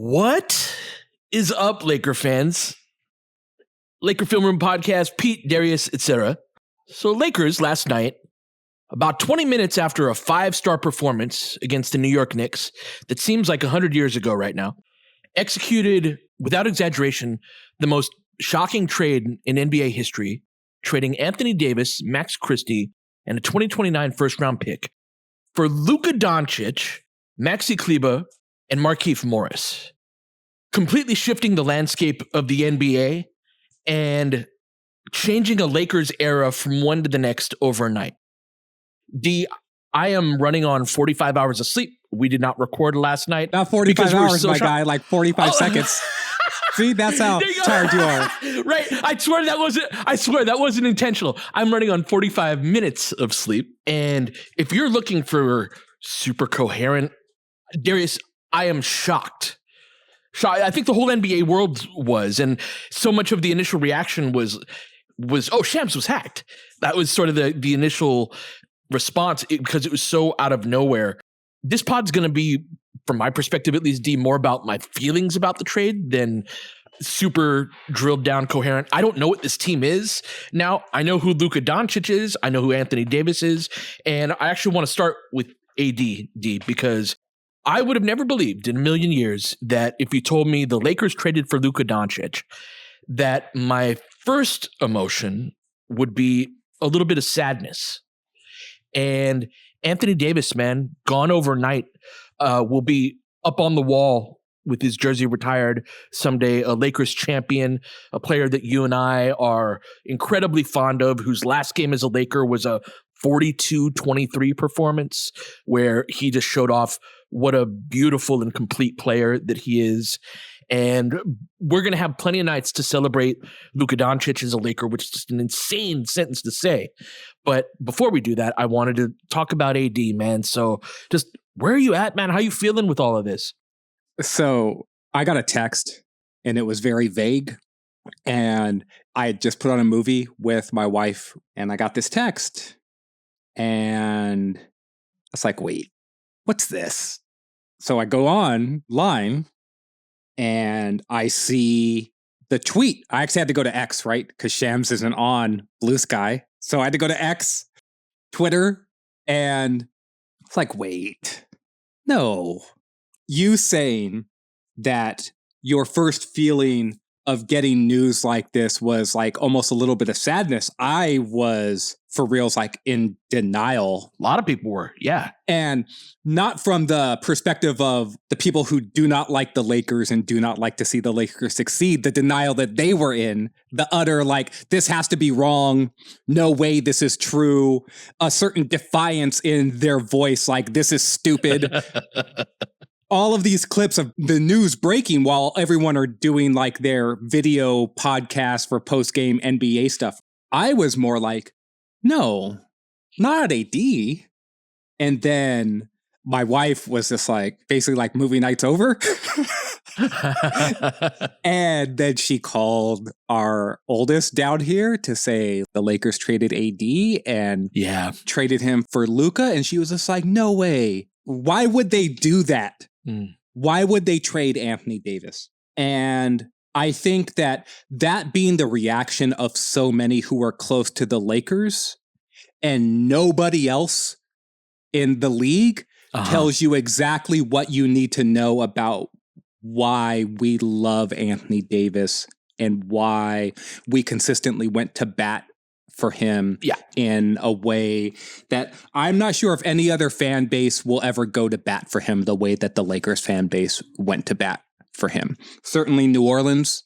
What is up, Laker fans? Laker Film Room Podcast, Pete, Darius, etc. So Lakers last night, about 20 minutes after a 5-star performance against the New York Knicks that seems like 100 years ago right now, executed, without exaggeration, the most shocking trade in NBA history, trading Anthony Davis, Max Christie, and a 2029 first-round pick for Luka Doncic, Maxi Kleber, and Markieff Morris, completely shifting the landscape of the NBA and changing a Lakers era from one to the next overnight. I am running on 45 hours of sleep. We did not record last night. Not 45 hours, my guy, like 45 seconds. See, that's how tired you are. Right. I swear that wasn't intentional. I'm running on 45 minutes of sleep. And if you're looking for super coherent, Darius, I am shocked. I think the whole NBA world was, and so much of the initial reaction was, oh, Shams was hacked. That was sort of the initial response because it was so out of nowhere. This pod's going to be, from my perspective at least, D, more about my feelings about the trade than super drilled down coherent. I don't know what this team is. Now, I know who Luka Doncic is. I know who Anthony Davis is. And I actually want to start with AD, D, because I would have never believed in a million years that if you told me the Lakers traded for Luka Doncic, that my first emotion would be a little bit of sadness. And Anthony Davis, man, gone overnight, will be up on the wall with his jersey retired someday, a Lakers champion, a player that you and I are incredibly fond of, whose last game as a Laker was a 42-23 performance where he just showed off what a beautiful and complete player that he is. And we're going to have plenty of nights to celebrate Luka Doncic as a Laker, which is just an insane sentence to say. But before we do that, I wanted to talk about AD, man. So just where are you at, man? How are you feeling with all of this? So I got a text and it was very vague. And I had just put on a movie with my wife and I got this text. And I was like, wait, what's this? So I go online and I see the tweet. I actually had to go to X, right? Because Shams isn't on Blue Sky. So I had to go to X, Twitter, and it's like, wait, no. You saying that your first feeling of getting news like this was like almost a little bit of sadness. I was, for reals, like in denial. A lot of people were, yeah. And not from the perspective of the people who do not like the Lakers and do not like to see the Lakers succeed, the denial that they were in, the utter like, this has to be wrong, no way this is true, a certain defiance in their voice, like this is stupid. All of these clips of the news breaking while everyone are doing like their video podcast for post-game NBA stuff. I was more like, no, not AD. And then my wife was just like, basically like movie night's over. And then she called our oldest down here to say the Lakers traded AD and traded him for Luka. And she was just like, no way. Why would they do that? Why would they trade Anthony Davis? And I think that being the reaction of so many who are close to the Lakers and nobody else in the league tells you exactly what you need to know about why we love Anthony Davis and why we consistently went to bat for him in a way that I'm not sure if any other fan base will ever go to bat for him the way that the Lakers fan base went to bat for him. Certainly New Orleans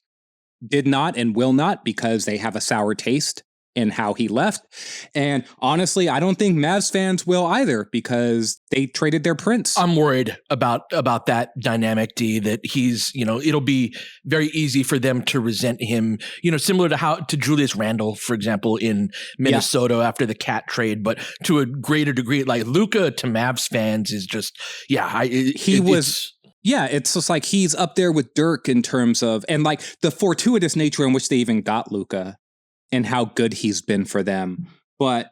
did not and will not because they have a sour taste in how he left. And honestly, I don't think Mavs fans will either because they traded their prince. I'm worried about that dynamic, D, that he's, it'll be very easy for them to resent him, similar to Julius Randle, for example, in Minnesota after the Cat trade, but to a greater degree, like Luka to Mavs fans is just, it's just like he's up there with Dirk in terms of, and like the fortuitous nature in which they even got Luka and how good he's been for them. But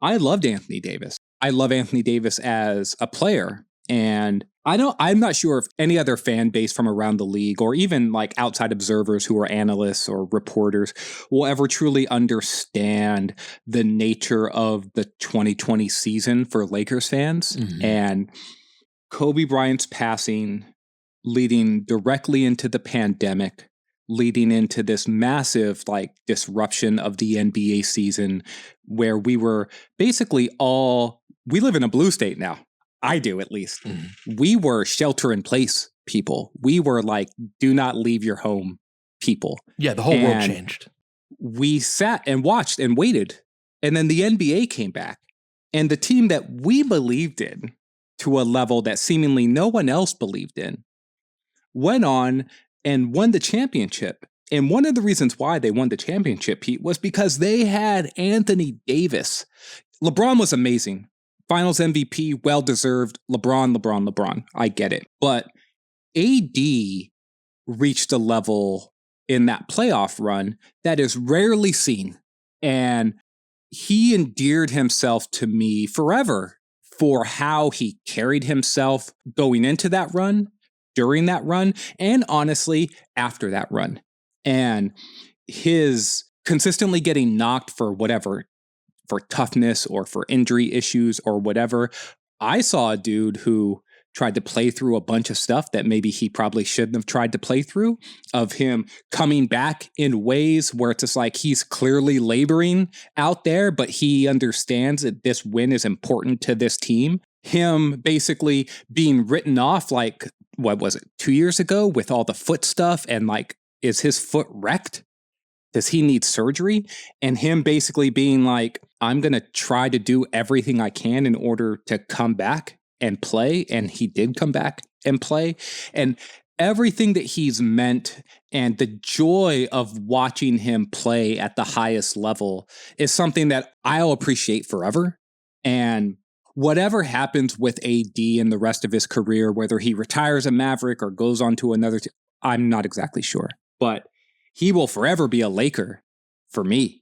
I loved Anthony Davis. I love Anthony Davis as a player. And I'm not sure if any other fan base from around the league or even like outside observers who are analysts or reporters will ever truly understand the nature of the 2020 season for Lakers fans. Mm-hmm. And Kobe Bryant's passing leading directly into the pandemic, leading into this massive like disruption of the NBA season where we were basically we live in a blue state now. I do, at least. Mm-hmm. We were shelter in place people. We were like, do not leave your home people. Yeah, the whole world changed. We sat and watched and waited. And then the NBA came back. And the team that we believed in to a level that seemingly no one else believed in went on and won the championship. And one of the reasons why they won the championship, Pete, was because they had Anthony Davis. LeBron was amazing. Finals MVP, well-deserved. LeBron. I get it. But AD reached a level in that playoff run that is rarely seen. And he endeared himself to me forever for how he carried himself going into that run, during that run, and honestly, after that run. And his consistently getting knocked for toughness or for injury issues or whatever. I saw a dude who tried to play through a bunch of stuff that maybe he probably shouldn't have tried to play through, of him coming back in ways where it's just like he's clearly laboring out there, but he understands that this win is important to this team. Him basically being written off like, 2 years ago with all the foot stuff, and like, is his foot wrecked? Does he need surgery? And him basically being like, I'm going to try to do everything I can in order to come back and play. And he did come back and play. And everything that he's meant and the joy of watching him play at the highest level is something that I'll appreciate forever. And whatever happens with AD in the rest of his career, whether he retires a Maverick or goes on to another team, I'm not exactly sure. But he will forever be a Laker for me.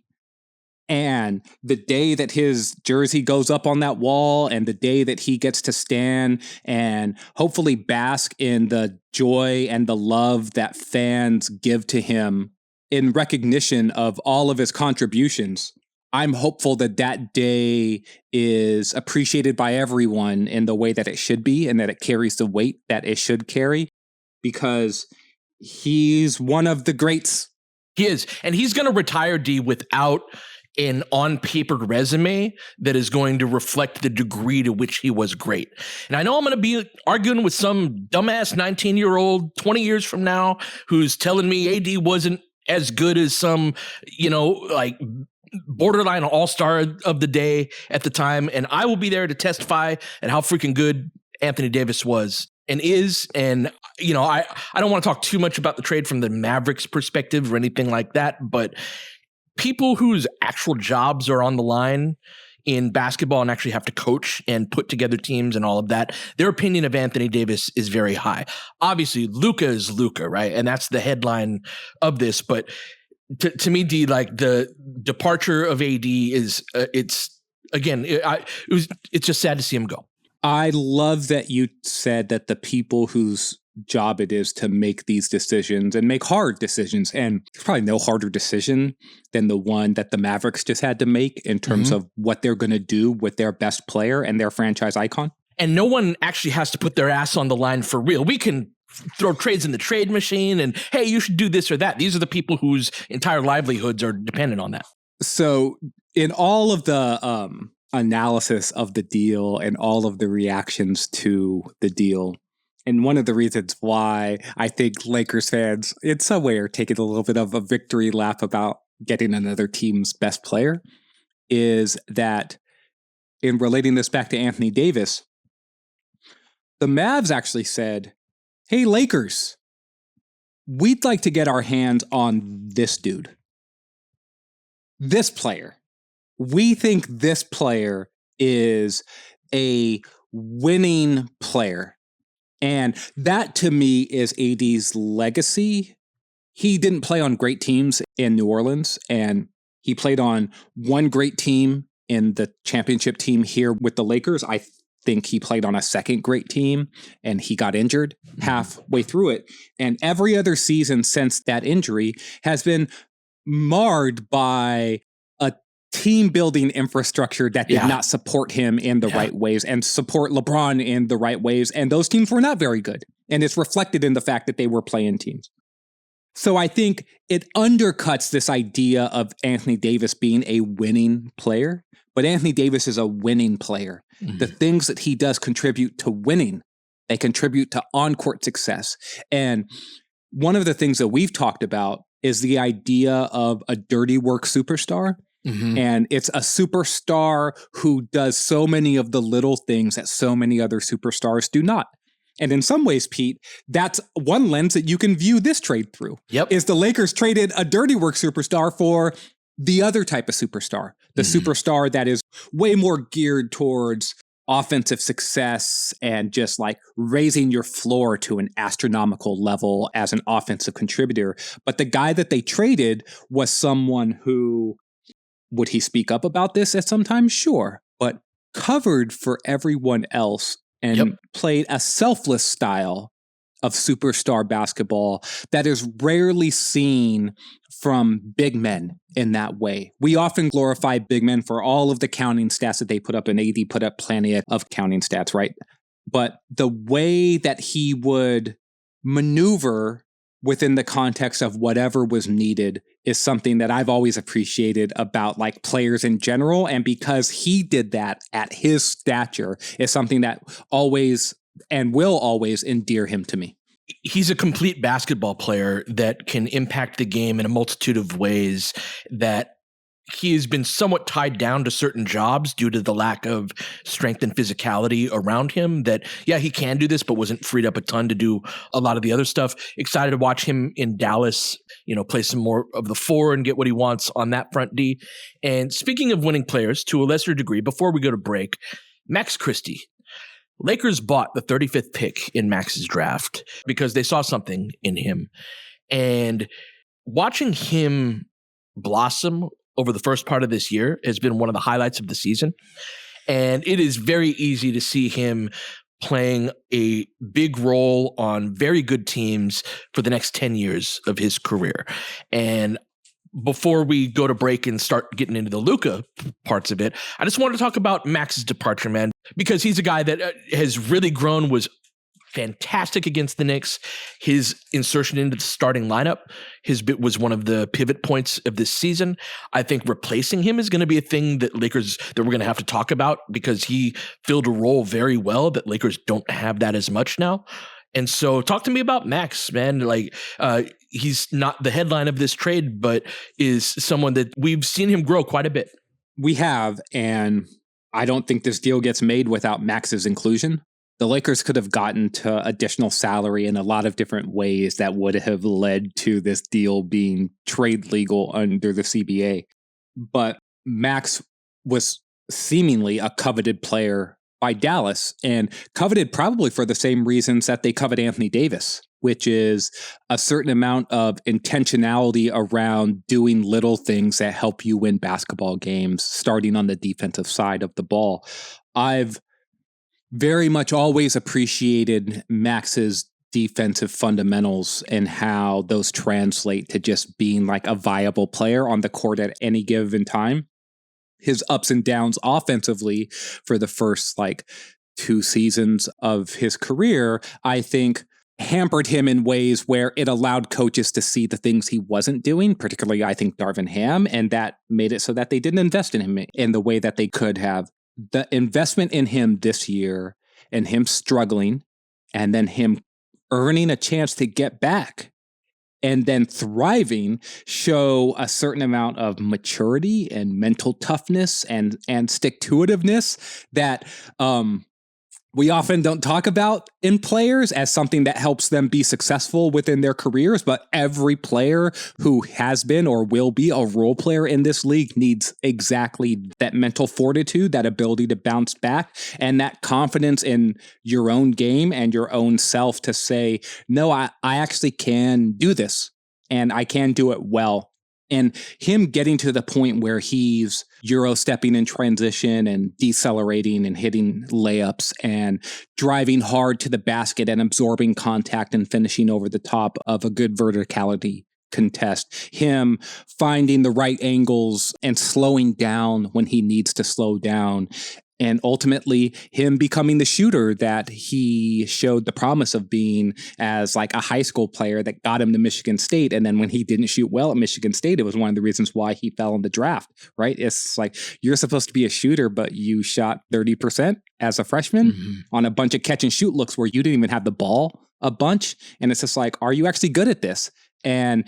And the day that his jersey goes up on that wall and the day that he gets to stand and hopefully bask in the joy and the love that fans give to him in recognition of all of his contributions, I'm hopeful that that day is appreciated by everyone in the way that it should be and that it carries the weight that it should carry, because he's one of the greats. He is. And he's going to retire, D, without an on-paper resume that is going to reflect the degree to which he was great. And I know I'm going to be arguing with some dumbass 19-year-old 20 years from now who's telling me AD wasn't as good as some, like borderline all-star of the day at the time. And I will be there to testify at how freaking good Anthony Davis was and is. And, I don't want to talk too much about the trade from the Mavericks perspective or anything like that, but people whose actual jobs are on the line in basketball and actually have to coach and put together teams and all of that, their opinion of Anthony Davis is very high. Obviously, Luka is Luka, right? And that's the headline of this. But to me, D, like the departure of AD is, it's just sad to see him go. I love that you said that the people whose job it is to make these decisions and make hard decisions, and there's probably no harder decision than the one that the Mavericks just had to make in terms of what they're going to do with their best player and their franchise icon. And no one actually has to put their ass on the line for real. We can throw trades in the trade machine and, hey, you should do this or that. These are the people whose entire livelihoods are dependent on that. So in all of the analysis of the deal and all of the reactions to the deal, and one of the reasons why I think Lakers fans in some way are taking a little bit of a victory lap about getting another team's best player is that, in relating this back to Anthony Davis, the Mavs actually said, hey, Lakers, we'd like to get our hands on this dude. This player. We think this player is a winning player. And that, to me, is AD's legacy. He didn't play on great teams in New Orleans, and he played on one great team in the championship team here with the Lakers. I think he played on a second great team and he got injured halfway through it. And every other season since that injury has been marred by a team building infrastructure that did not support him in the right ways and support LeBron in the right ways. And those teams were not very good. And it's reflected in the fact that they were playing teams. So I think it undercuts this idea of Anthony Davis being a winning player, but Anthony Davis is a winning player. Mm-hmm. The things that he does contribute to winning. They contribute to on-court success. And one of the things that we've talked about is the idea of a dirty work superstar. Mm-hmm. And it's a superstar who does so many of the little things that so many other superstars do not. And in some ways, Pete, that's one lens that you can view this trade through. Is the Lakers traded a dirty work superstar for the other type of superstar, the superstar that is way more geared towards offensive success and just like raising your floor to an astronomical level as an offensive contributor. But the guy that they traded was someone who, would he speak up about this at some time? Sure. But covered for everyone else and played a selfless style of superstar basketball that is rarely seen from big men in that way. We often glorify big men for all of the counting stats that they put up, and AD put up plenty of counting stats, right? But the way that he would maneuver within the context of whatever was needed is something that I've always appreciated about like players in general. And because he did that at his stature is something that always and will always endear him to me. He's a complete basketball player that can impact the game in a multitude of ways that he has been somewhat tied down to certain jobs due to the lack of strength and physicality around him that, he can do this, but wasn't freed up a ton to do a lot of the other stuff. Excited to watch him in Dallas, play some more of the four and get what he wants on that front D. And speaking of winning players to a lesser degree, before we go to break, Max Christie. Lakers bought the 35th pick in Max's draft because they saw something in him. And watching him blossom over the first part of this year has been one of the highlights of the season. And it is very easy to see him playing a big role on very good teams for the next 10 years of his career. And before we go to break and start getting into the Luka parts of it, I just want to talk about Max's departure, man, because he's a guy that has really grown, was fantastic against the Knicks. His insertion into the starting lineup was one of the pivot points of this season. I think replacing him is going to be a thing that we're going to have to talk about because he filled a role very well that Lakers don't have that as much now. And so talk to me about Max, man. Like, he's not the headline of this trade, but is someone that we've seen him grow quite a bit. We have, and I don't think this deal gets made without Max's inclusion. The Lakers could have gotten to additional salary in a lot of different ways that would have led to this deal being trade legal under the CBA. But Max was seemingly a coveted player by Dallas, and coveted probably for the same reasons that they covet Anthony Davis, which is a certain amount of intentionality around doing little things that help you win basketball games, starting on the defensive side of the ball. I've very much always appreciated Max's defensive fundamentals and how those translate to just being like a viable player on the court at any given time. His ups and downs offensively for the first 2 seasons of his career, I think hampered him in ways where it allowed coaches to see the things he wasn't doing, particularly I think Darvin Ham, and that made it so that they didn't invest in him in the way that they could have. The investment in him this year and him struggling and then him earning a chance to get back and then thriving show a certain amount of maturity and mental toughness and stick-to-itiveness that we often don't talk about in players as something that helps them be successful within their careers, but every player who has been or will be a role player in this league needs exactly that mental fortitude, that ability to bounce back, and that confidence in your own game and your own self to say, no, I actually can do this, and I can do it well. And him getting to the point where he's Euro stepping in transition and decelerating and hitting layups and driving hard to the basket and absorbing contact and finishing over the top of a good verticality contest. Him finding the right angles and slowing down when he needs to slow down. And ultimately, him becoming the shooter that he showed the promise of being as like a high school player that got him to Michigan State. And then when he didn't shoot well at Michigan State, it was one of the reasons why he fell in the draft, right? It's like, you're supposed to be a shooter, but you shot 30% as a freshman on a bunch of catch and shoot looks where you didn't even have the ball a bunch. And it's just like, are you actually good at this? And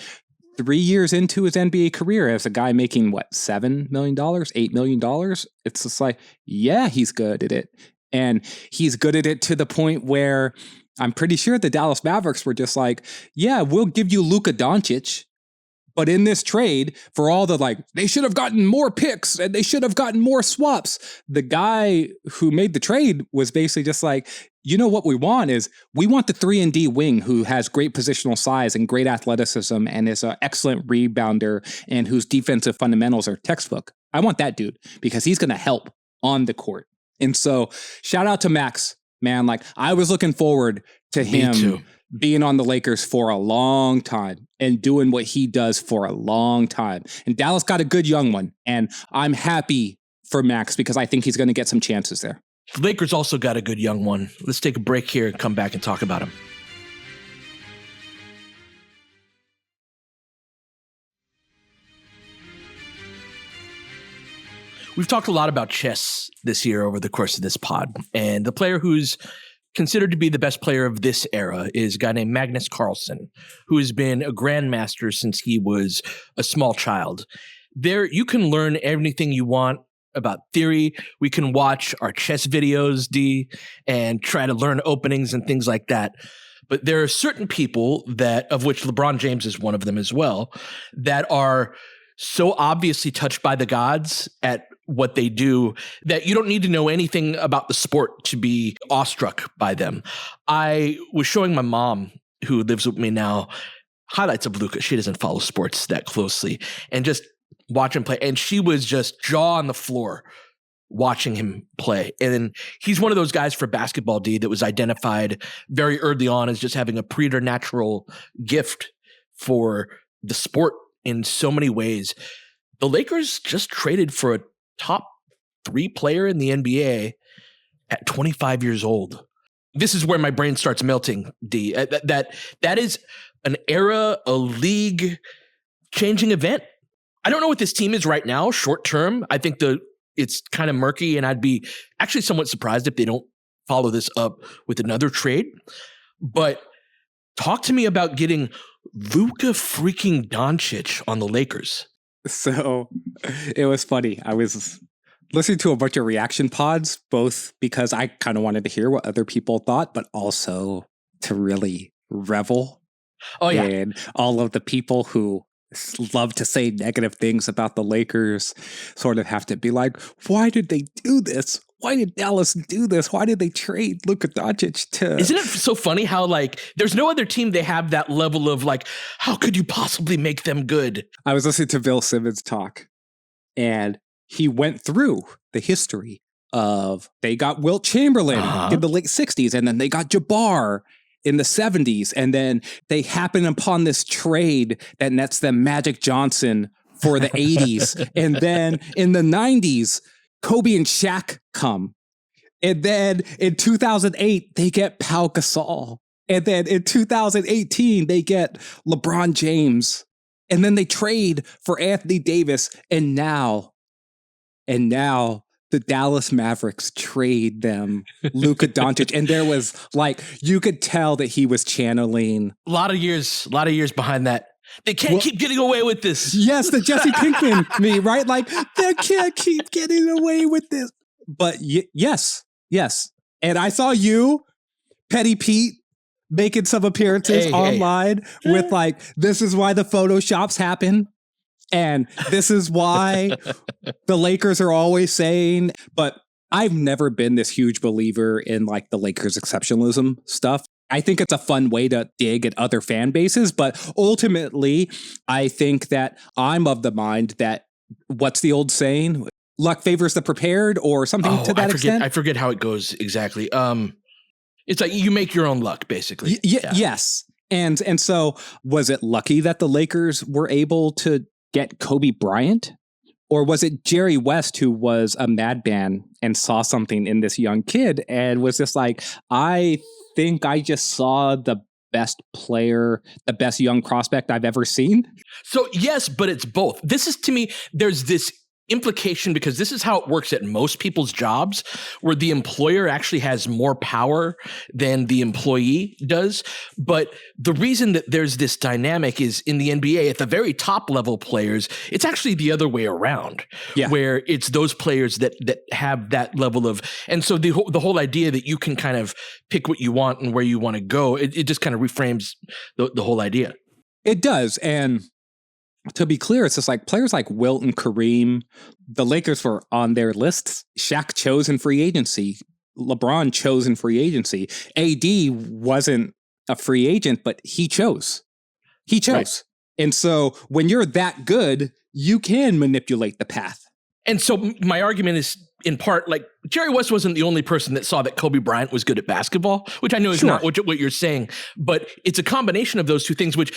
3 years into his NBA career as a guy making what, $7 million, $8 million? It's just like, yeah, he's good at it. And he's good at it to the point where I'm pretty sure the Dallas Mavericks were just like, yeah, we'll give you Luka Doncic. But in this trade, for all the like, they should have gotten more picks and they should have gotten more swaps. The guy who made the trade was basically just like, you know what we want is we want the 3-and-D wing who has great positional size and great athleticism and is an excellent rebounder and whose defensive fundamentals are textbook. I want that dude because he's going to help on the court. And so shout out to Max, man. Like I was looking forward to him being on the Lakers for a long time and doing what he does for a long time. And Dallas got a good young one. And I'm happy for Max because I think he's going to get some chances there. The Lakers also got a good young one. Let's take a break here and come back and talk about him. We've talked a lot about chess this year over the course of this pod. And the player who's considered to be the best player of this era is a guy named Magnus Carlsen, who has been a grandmaster since he was a small child. There, you can learn anything you want about theory. We can watch our chess videos, D, and try to learn openings and things like that. But there are certain people that, of which LeBron James is one of them as well, that are so obviously touched by the gods at what they do that you don't need to know anything about the sport to be awestruck by them. I was showing my mom, who lives with me now, highlights of Luka. She doesn't follow sports that closely, and just watch him play. And she was just jaw on the floor watching him play. And he's one of those guys for basketball, D, that was identified very early on as just having a preternatural gift for the sport in so many ways. The Lakers just traded for a top 3 player in the NBA at 25 years old. This is where my brain starts melting, D. That is an era, a league-changing event. I don't know what this team is right now, short term. I think it's kind of murky, and I'd be actually somewhat surprised if they don't follow this up with another trade. But talk to me about getting Luka freaking Doncic on the Lakers. So it was funny. I was listening to a bunch of reaction pods, both because I kind of wanted to hear what other people thought, but also to really revel in all of the people who love to say negative things about the Lakers sort of have to be like, why did they do this? Why did Dallas do this? Why did they trade Luka Doncic to... Isn't it so funny how, like, there's no other team they have that level of, like, how could you possibly make them good? I was listening to Bill Simmons talk, and he went through the history of they got Wilt Chamberlain in the late 60s, and then they got Jabbar in the 70s, and then they happen upon this trade that nets them Magic Johnson for the 80s. And then in the 90s, Kobe and Shaq come. And then in 2008, they get Pau Gasol. And then in 2018, they get LeBron James. And then they trade for Anthony Davis. And now the Dallas Mavericks trade them Luka Doncic. And there was like, you could tell that he was channeling. A lot of years behind that. They can't keep getting away with this. Yes, the Jesse Pinkman me, right? Like, they can't keep getting away with this. But yes. And I saw you, Petty Pete, making some appearances online with like, this is why the Photoshops happen. And this is why the Lakers are always saying, but I've never been this huge believer in like the Lakers exceptionalism stuff. I think it's a fun way to dig at other fan bases, but ultimately, I think that I'm of the mind that, what's the old saying? Luck favors the prepared, or something to that extent? I forget how it goes exactly. It's like you make your own luck, basically. Yes. And so was it lucky that the Lakers were able to get Kobe Bryant? Or was it Jerry West who was a madman and saw something in this young kid and was just like, I think I just saw the best player, the best young prospect I've ever seen? So yes, but it's both. This is, to me, there's this implication, because this is how it works at most people's jobs, where the employer actually has more power than the employee does. But the reason that there's this dynamic is in the NBA, at the very top level players, it's actually the other way around, where it's those players that have that level of, and so the whole idea that you can kind of pick what you want and where you want to go, it just kind of reframes the whole idea. It does. And to be clear, it's just like players like Wilt and Kareem, the Lakers were on their lists. Shaq chose in free agency. LeBron chose in free agency. AD wasn't a free agent, but he chose. He chose. Right. And so when you're that good, you can manipulate the path. And so my argument is, in part, like, Jerry West wasn't the only person that saw that Kobe Bryant was good at basketball, which I know is not what you're saying, but it's a combination of those two things, which,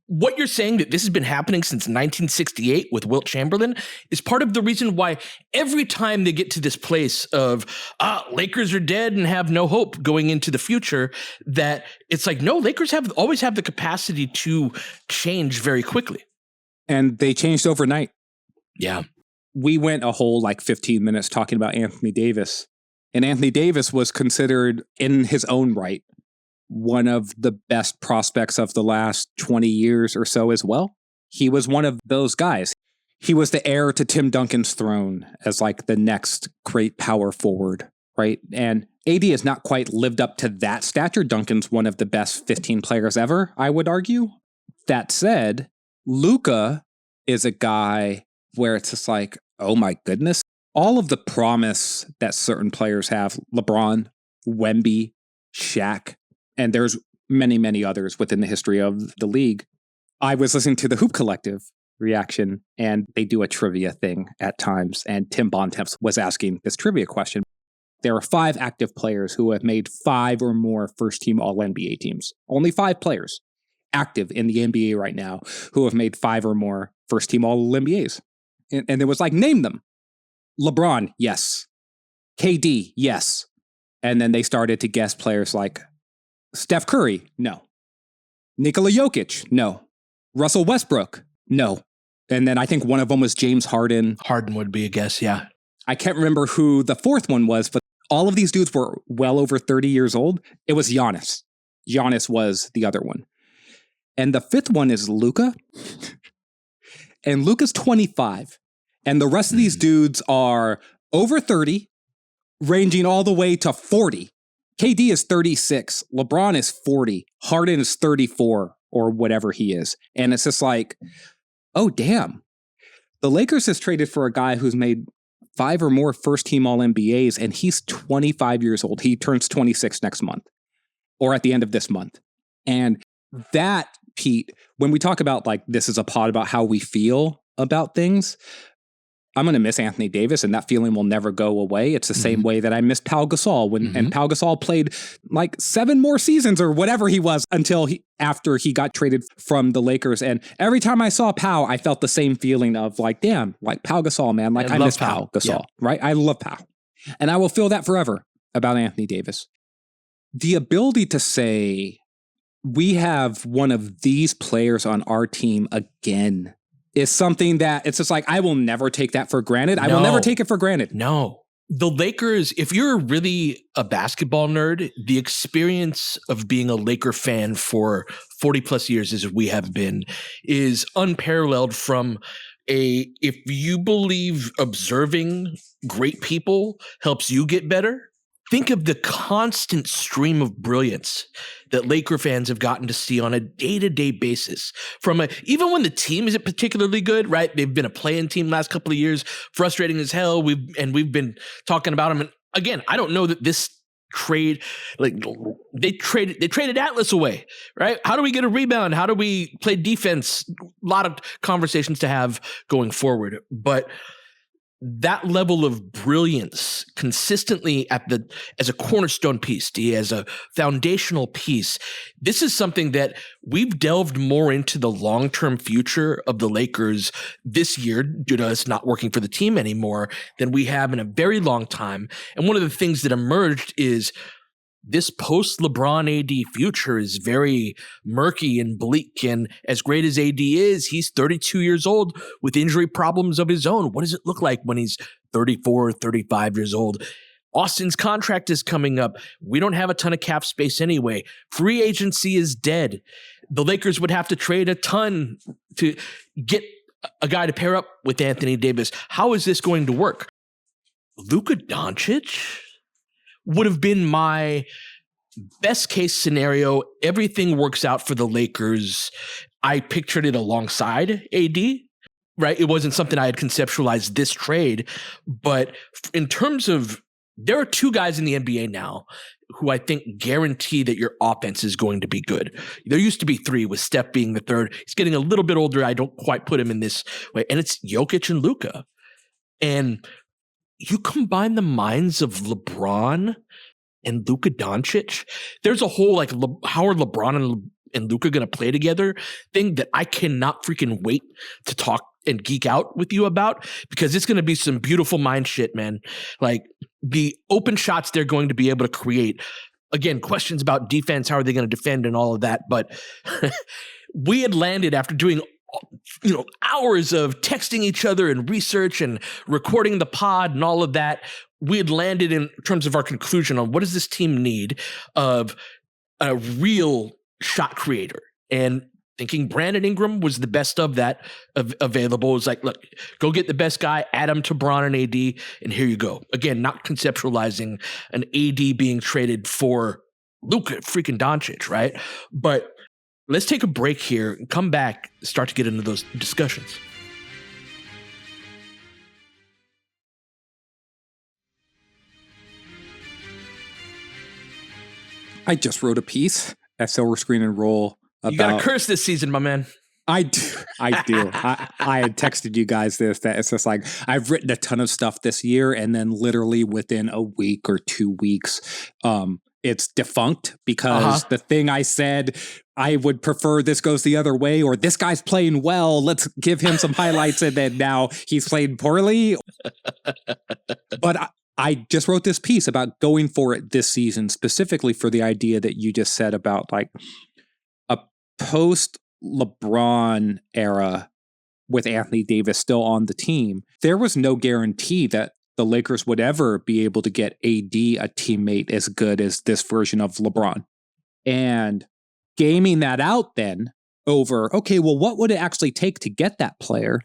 what you're saying that this has been happening since 1968 with Wilt Chamberlain is part of the reason why every time they get to this place of Lakers are dead and have no hope going into the future, that it's like, no, Lakers always have the capacity to change very quickly. And they changed overnight. Yeah. We went a whole 15 minutes talking about Anthony Davis. And Anthony Davis was considered, in his own right, one of the best prospects of the last 20 years or so as well. He was one of those guys. He was the heir to Tim Duncan's throne as the next great power forward, right? And AD has not quite lived up to that stature. Duncan's one of the best 15 players ever, I would argue. That said, Luka is a guy where it's just like, oh my goodness, all of the promise that certain players have, LeBron, Wemby, Shaq, and there's many, many others within the history of the league. I was listening to the Hoop Collective reaction, and they do a trivia thing at times. And Tim Bontemps was asking this trivia question. There are 5 active players who have made 5 or more first-team All-NBA teams. Only 5 players active in the NBA right now who have made 5 or more first-team All-NBAs. And it was name them. LeBron, yes. KD, yes. And then they started to guess players like Steph Curry, no. Nikola Jokic, no. Russell Westbrook, no. And then I think one of them was James Harden. Harden would be a guess, yeah. I can't remember who the fourth one was, but all of these dudes were well over 30 years old. It was Giannis. Giannis was the other one. And the fifth one is Luka. And Luka's 25. And the rest of these dudes are over 30, ranging all the way to 40. KD is 36. LeBron is 40. Harden is 34 or whatever he is. And it's just like, oh, damn. The Lakers has traded for a guy who's made 5 or more first-team All-NBAs, and he's 25 years old. He turns 26 next month or at the end of this month. And that, Pete, when we talk about this is a pod about how we feel about things, I'm going to miss Anthony Davis, and that feeling will never go away. It's the same way that I missed Pau Gasol and Pau Gasol played 7 more seasons or whatever he was until after he got traded from the Lakers. And every time I saw Pau, I felt the same feeling of damn, Pau Gasol, man. I miss Pau Gasol, right? I love Pau. And I will feel that forever about Anthony Davis. The ability to say, we have one of these players on our team again, is something that it's just I will never take that for granted. I will never take it for granted. No. The Lakers, if you're really a basketball nerd, the experience of being a Laker fan for 40 plus years as we have been is unparalleled from if you believe observing great people helps you get better, think of the constant stream of brilliance that Laker fans have gotten to see on a day-to-day basis. Even when the team isn't particularly good, right? They've been a play-in team last couple of years, frustrating as hell. We've been talking about them. And again, I don't know that this trade, like they traded Atlas away, right? How do we get a rebound? How do we play defense? A lot of conversations to have going forward, but that level of brilliance consistently as a cornerstone piece, as a foundational piece. This is something that we've delved more into the long-term future of the Lakers this year due to us not working for the team anymore than we have in a very long time. And one of the things that emerged is this post-LeBron AD future is very murky and bleak. And as great as AD is, he's 32 years old with injury problems of his own. What does it look like when he's 34 or 35 years old? Austin's contract is coming up. We don't have a ton of cap space anyway. Free agency is dead. The Lakers would have to trade a ton to get a guy to pair up with Anthony Davis. How is this going to work? Luka Doncic would have been my best case scenario. Everything works out for the Lakers. I pictured it alongside AD, right? It wasn't something I had conceptualized this trade, but in terms of, there are two guys in the NBA now who I think guarantee that your offense is going to be good. There used to be three, with Steph being the third. He's getting a little bit older. I don't quite put him in this way. And it's Jokic and Luka. And you combine the minds of LeBron and Luka Doncic, there's a whole like how are LeBron and Luka going to play together thing that I cannot freaking wait to talk and geek out with you about, because it's going to be some beautiful mind shit, man. Like the open shots they're going to be able to create. Again, questions about defense, how are they going to defend and all of that. But we had landed after doing hours of texting each other and research and recording the pod and all of that. We had landed in terms of our conclusion on what does this team need of a real shot creator, and thinking Brandon Ingram was the best of that available. It was like, look, go get the best guy, add him to Bron and AD, and here you go. Again, not conceptualizing an AD being traded for Luka freaking Doncic, right? But let's take a break here and come back, start to get into those discussions. I just wrote a piece at Silver Screen and Roll about... You got to curse this season, my man. I do. I had texted you guys this, that it's just like, I've written a ton of stuff this year, and then literally within a week or 2 weeks, it's defunct because the thing I said, I would prefer this goes the other way, or this guy's playing well, let's give him some highlights, and then now he's playing poorly. But I just wrote this piece about going for it this season, specifically for the idea that you just said about like a post-LeBron era with Anthony Davis still on the team. There was no guarantee that the Lakers would ever be able to get AD a teammate as good as this version of LeBron. And gaming that out then over, okay, well, what would it actually take to get that player?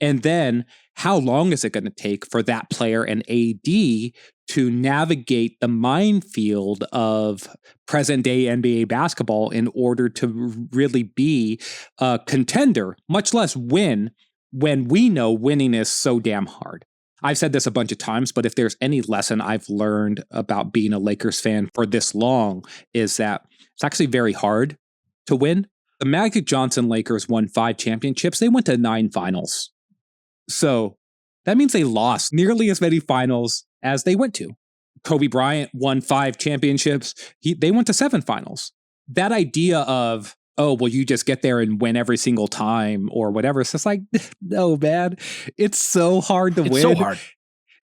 And then how long is it going to take for that player and AD to navigate the minefield of present day NBA basketball in order to really be a contender, much less win, when we know winning is so damn hard. I've said this a bunch of times, but if there's any lesson I've learned about being a Lakers fan for this long, is that it's actually very hard to win. The Magic Johnson Lakers won 5 championships. They went to 9 finals. So that means they lost nearly as many finals as they went to. Kobe Bryant won 5 championships. They went to 7 finals. That idea of, oh, well, you just get there and win every single time or whatever. It's just like, no, man, it's so hard to win. It's so hard.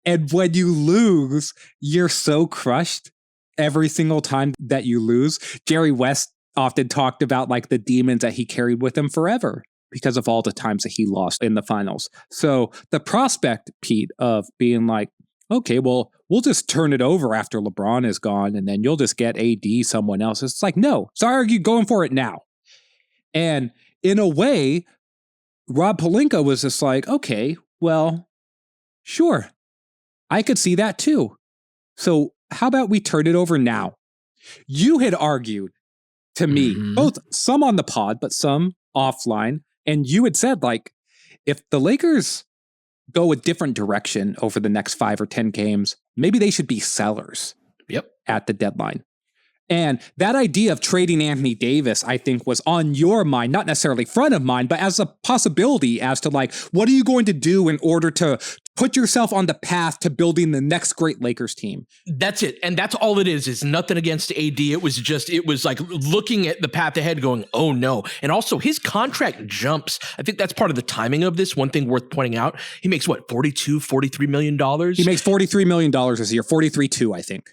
And when you lose, you're so crushed every single time that you lose. Jerry West often talked about like the demons that he carried with him forever because of all the times that he lost in the finals. So the prospect, Pete, of being like, okay, well, we'll just turn it over after LeBron is gone and then you'll just get AD someone else. It's like, no, sorry, you're going for it now. And in a way, Rob Pelinka was just like, okay, well, sure, I could see that too. So how about we turn it over now? You had argued to me, both some on the pod, but some offline. And you had said, like, if the Lakers go a different direction over the next 5 or 10 games, maybe they should be sellers. at the deadline. And that idea of trading Anthony Davis, I think, was on your mind, not necessarily front of mind, but as a possibility as to like, what are you going to do in order to put yourself on the path to building the next great Lakers team? That's it. And that's all it is nothing against AD. It was like looking at the path ahead going, oh no. And also his contract jumps. I think that's part of the timing of this. One thing worth pointing out, he makes what, $43 million? He makes $43 million this year, 43.2, I think.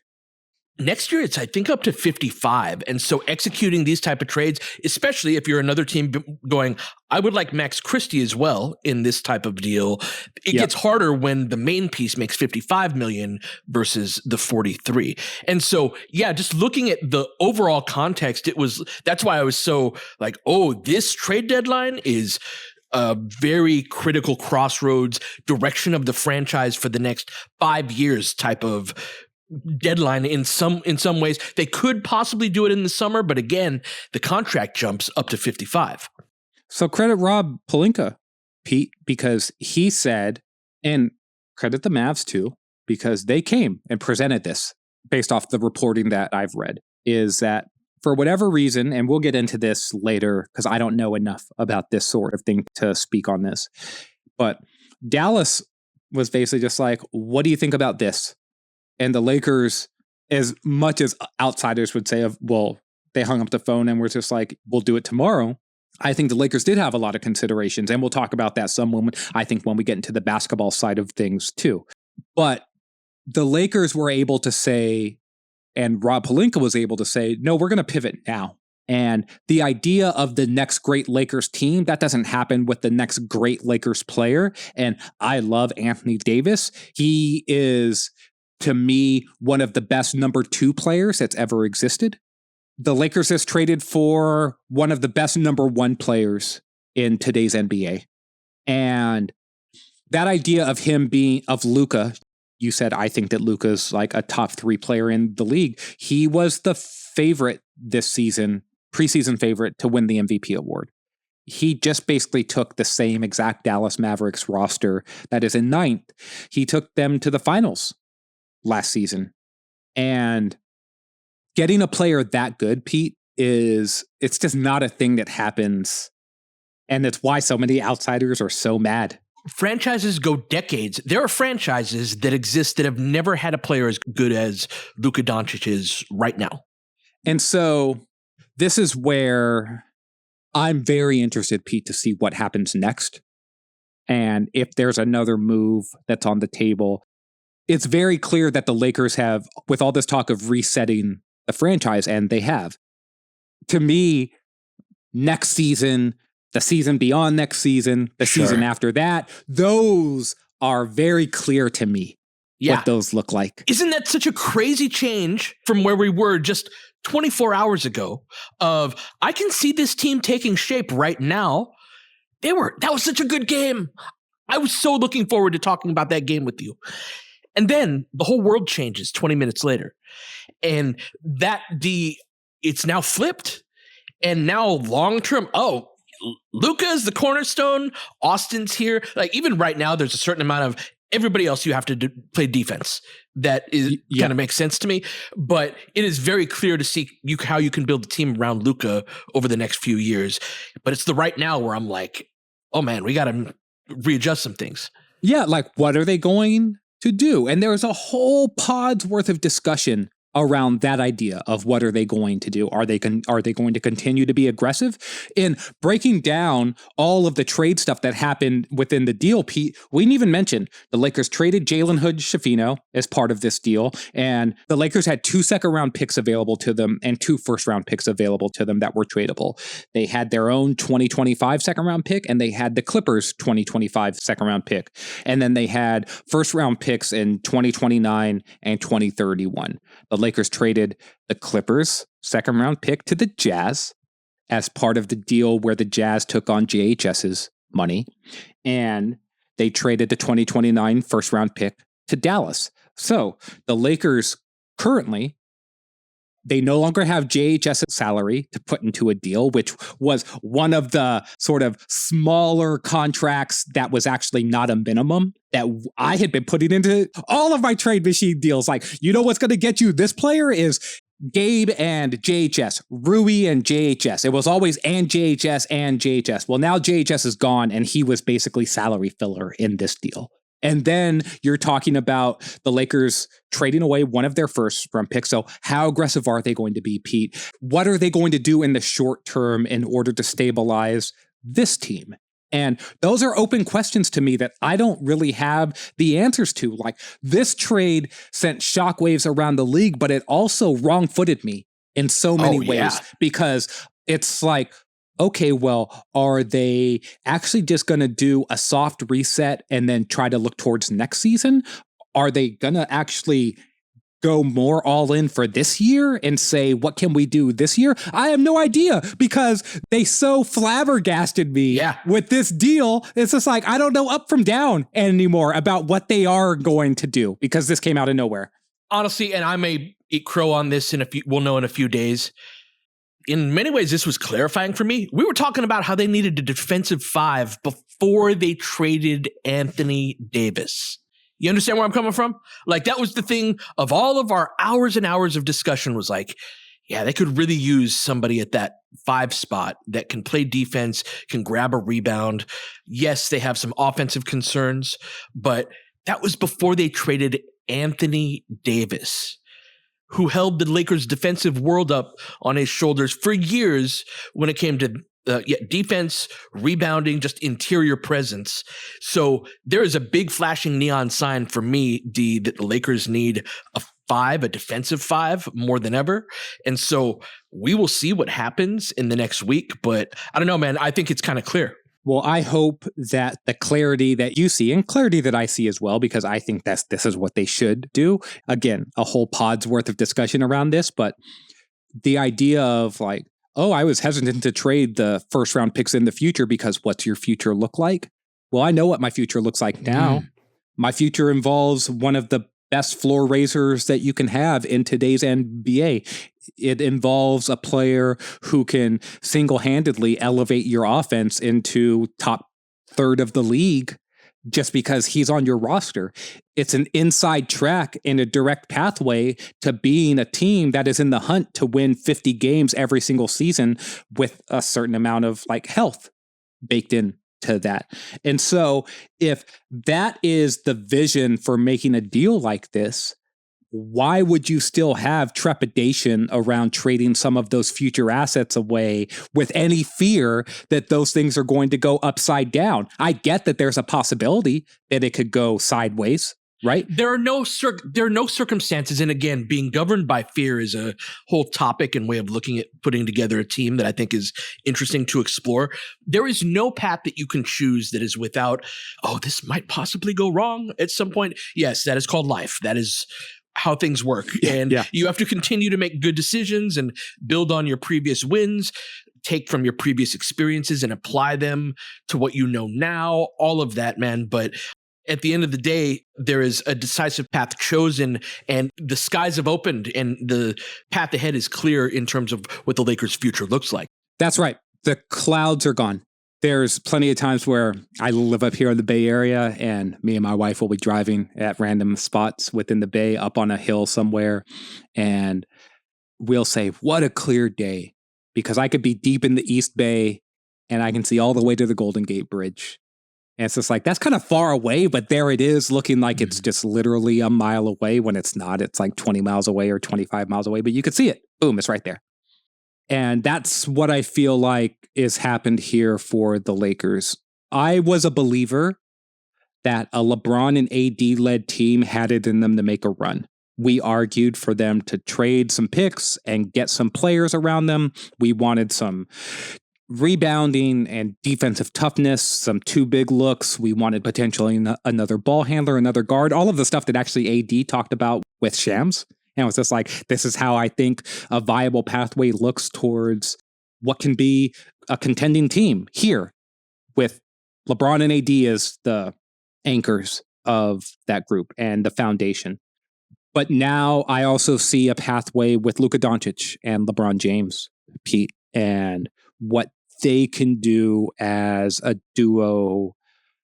Next year, it's, I think, up to 55. And so executing these type of trades, especially if you're another team going, I would like Max Christie as well in this type of deal. It gets harder when the main piece makes 55 million versus the 43. And so, yeah, just looking at the overall context, that's why I was so like, oh, this trade deadline is a very critical crossroads direction of the franchise for the next 5 years type of deadline. In some ways they could possibly do it in the summer, but again, the contract jumps up to 55. So credit Rob Pelinka, Pete, because he said, and credit the Mavs too, because they came and presented this based off the reporting that I've read, is that for whatever reason, and we'll get into this later because I don't know enough about this sort of thing to speak on this, but Dallas was basically just like, what do you think about this? And the Lakers, as much as outsiders would say, they hung up the phone and were just like, we'll do it tomorrow. I think the Lakers did have a lot of considerations, and we'll talk about that some moment, I think, when we get into the basketball side of things too. But the Lakers were able to say, and Rob Pelinka was able to say, no, we're going to pivot now. And the idea of the next great Lakers team, that doesn't happen with the next great Lakers player. And I love Anthony Davis. He is, to me, one of the best number 2 players that's ever existed. The Lakers has traded for one of the best number 1 players in today's NBA. And that idea of of Luka, you said, I think that Luka's like a top 3 player in the league. He was the favorite this season, preseason favorite to win the MVP award. He just basically took the same exact Dallas Mavericks roster that is in 9th. He took them to the finals last season. And getting a player that good, Pete, it's just not a thing that happens. And that's why so many outsiders are so mad. Franchises go decades. There are franchises that exist that have never had a player as good as Luka Doncic is right now. And so this is where I'm very interested, Pete, to see what happens next. And if there's another move that's on the table. It's very clear that the Lakers have, with all this talk of resetting the franchise, and they have. To me, next season, the season beyond next season, the season after that, those are very clear to me what those look like. Isn't that such a crazy change from where we were just 24 hours ago of, I can see this team taking shape right now. That was such a good game. I was so looking forward to talking about that game with you. And then the whole world changes 20 minutes later. And it's now flipped. And now long-term, Luka is the cornerstone. Austin's here. Like, even right now, there's a certain amount of everybody else you have to play defense. That is kind of makes sense to me. But it is very clear to see how you can build a team around Luka over the next few years. But it's the right now where I'm like, oh man, we got to readjust some things. Yeah, like, what are they going to do? And there was a whole pod's worth of discussion around that idea of what are they going to do? Are they going to continue to be aggressive? In breaking down all of the trade stuff that happened within the deal, Pete, we didn't even mention the Lakers traded Jalen Hood-Schifino as part of this deal, and the Lakers had 2 second-round picks available to them and 2 first-round picks available to them that were tradable. They had their own 2025 second-round pick, and they had the Clippers 2025 second-round pick. And then they had first-round picks in 2029 and 2031. The Lakers traded the Clippers second round pick to the Jazz as part of the deal where the Jazz took on JHS's money. And they traded the 2029 first round pick to Dallas. So the Lakers currently They no longer have JHS salary to put into a deal, which was one of the sort of smaller contracts that was actually not a minimum that I had been putting into all of my trade machine deals. Like, you know what's going to get you this player is Gabe and JHS, Rui and JHS. It was always and JHS and JHS. Well, now JHS is gone, and he was basically salary filler in this deal. And then you're talking about the Lakers trading away one of their first round picks. So how aggressive are they going to be, Pete? What are they going to do in the short term in order to stabilize this team? And those are open questions to me that I don't really have the answers to. Like, this trade sent shockwaves around the league, but it also wrong-footed me in so many ways, because it's like, okay, well, are they actually just going to do a soft reset and then try to look towards next season? Are they going to actually go more all in for this year and say, what can we do this year? I have no idea, because they so flabbergasted me with this deal. It's just like, I don't know up from down anymore about what they are going to do, because this came out of nowhere. Honestly, and I may eat crow on this we'll know in a few days. In many ways, this was clarifying for me. We were talking about how they needed a defensive 5 before they traded Anthony Davis. You understand where I'm coming from? Like, that was the thing of all of our hours and hours of discussion was like, yeah, they could really use somebody at that 5 spot that can play defense, can grab a rebound. Yes, they have some offensive concerns, but that was before they traded Anthony Davis, who held the Lakers' defensive world up on his shoulders for years when it came to defense, rebounding, just interior presence. So there is a big flashing neon sign for me, D, that the Lakers need a 5, a defensive 5 more than ever. And so we will see what happens in the next week. But I don't know, man. I think it's kind of clear. Well, I hope that the clarity that you see and clarity that I see as well, because I think this is what they should do. Again, a whole pod's worth of discussion around this, but the idea of like, oh, I was hesitant to trade the first round picks in the future because what's your future look like? Well, I know what my future looks like now. My future involves one of the best floor raisers that you can have in today's NBA. It involves a player who can single-handedly elevate your offense into top third of the league just because he's on your roster. It's an inside track and a direct pathway to being a team that is in the hunt to win 50 games every single season with a certain amount of like health baked in to that. And so if that is the vision for making a deal like this, why would you still have trepidation around trading some of those future assets away with any fear that those things are going to go upside down? I get that there's a possibility that it could go sideways, right? There are no circumstances, and again, being governed by fear is a whole topic and way of looking at putting together a team that I think is interesting to explore. There is no path that you can choose that is without, oh, this might possibly go wrong at some point. Yes, that is called life. That is how things work. And you have to continue to make good decisions and build on your previous wins, take from your previous experiences and apply them to what you know now, all of that, man. But at the end of the day, there is a decisive path chosen and the skies have opened and the path ahead is clear in terms of what the Lakers' future looks like. That's right. The clouds are gone. There's plenty of times where I live up here in the Bay Area and me and my wife will be driving at random spots within the Bay up on a hill somewhere. And we'll say, what a clear day, because I could be deep in the East Bay and I can see all the way to the Golden Gate Bridge. And it's just like, that's kind of far away, but there it is looking like it's just literally a mile away when it's not. It's like 20 miles away or 25 miles away, but you could see it. Boom, it's right there. And that's what I feel like is happened here for the Lakers. I was a believer that a LeBron and AD-led team had it in them to make a run. We argued for them to trade some picks and get some players around them. We wanted some rebounding and defensive toughness, some two big looks. We wanted potentially another ball handler, another guard, all of the stuff that actually AD talked about with Shams. And it was just like, this is how I think a viable pathway looks towards what can be a contending team here with LeBron and AD as the anchors of that group and the foundation. But now I also see a pathway with Luka Doncic and LeBron James, Pete, and what they can do as a duo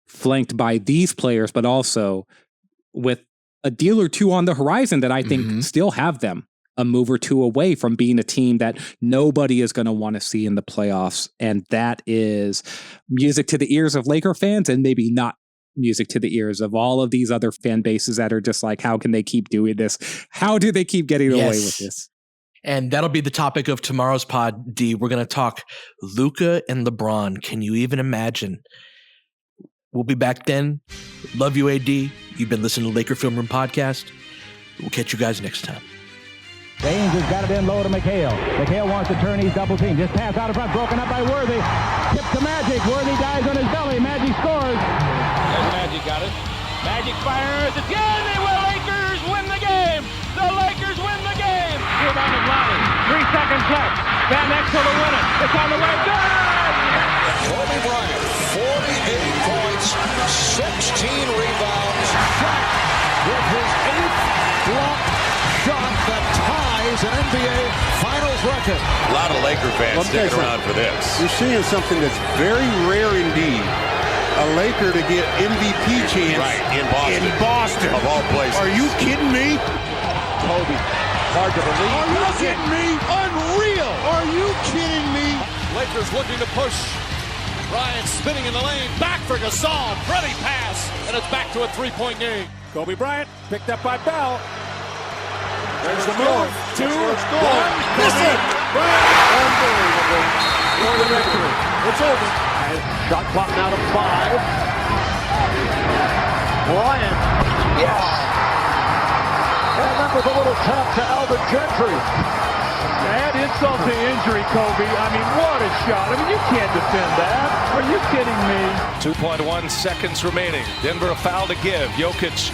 flanked by these players, but also with a deal or two on the horizon that I think still have them a move or two away from being a team that nobody is going to want to see in the playoffs. And that is music to the ears of Laker fans, and maybe not music to the ears of all of these other fan bases that are just like, how can they keep doing this? How do they keep getting away with this? And that'll be the topic of tomorrow's pod, D. We're going to talk Luka and LeBron. Can you even imagine? We'll be back then. Love you, AD. You've been listening to Laker Film Room Podcast. We'll catch you guys next time. Baines has got it in low to McHale. McHale wants to turn. He's double teamed. Just pass out in front. Broken up by Worthy. Tip to Magic. Worthy dies on his belly. Magic scores. There's Magic got it. Magic fires. It's good. The Lakers win the game. The Lakers win the game. Rebound is Lonnie. 3 seconds left. Van Exel to win it. It's on the way. Good. Kobe Bryant, 48 points, 16 rebounds. Shot with his 8th block shot that ties an NBA Finals record. A lot of Laker fans sticking around for this. You're seeing something that's very rare indeed. A Laker to get MVP chance in Boston. Of all places. Are you kidding me? Kobe, hard to believe. Are you kidding me? Unreal. Are you kidding me? Lakers looking to push. Bryant spinning in the lane. Back for Gasol. Pretty pass. And it's back to a 3-point game. Kobe Bryant picked up by Bell. There's the move. 2, 1. Listen. Unbelievable. For the victory. It's over. Shot clock now to 5. Bryant. Yes. And that was a little tap to Alvin Gentry. Add insult to injury, Kobe. I mean, what a shot. I mean, you can't defend that. Are you kidding me? 2.1 seconds remaining. Denver a foul to give. Jokic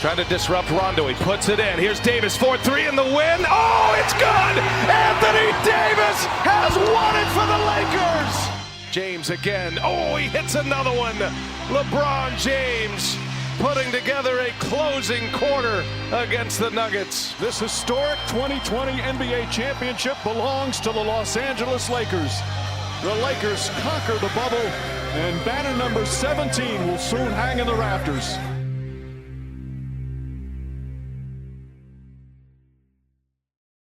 trying to disrupt Rondo. He puts it in. Here's Davis, 4-3 in the win. Oh, it's good! Anthony Davis has won it for the Lakers! James again. Oh, he hits another one. LeBron James putting together a closing quarter against the Nuggets. This historic 2020 NBA championship belongs to the Los Angeles Lakers. The Lakers conquer the bubble, and banner number 17 will soon hang in the rafters.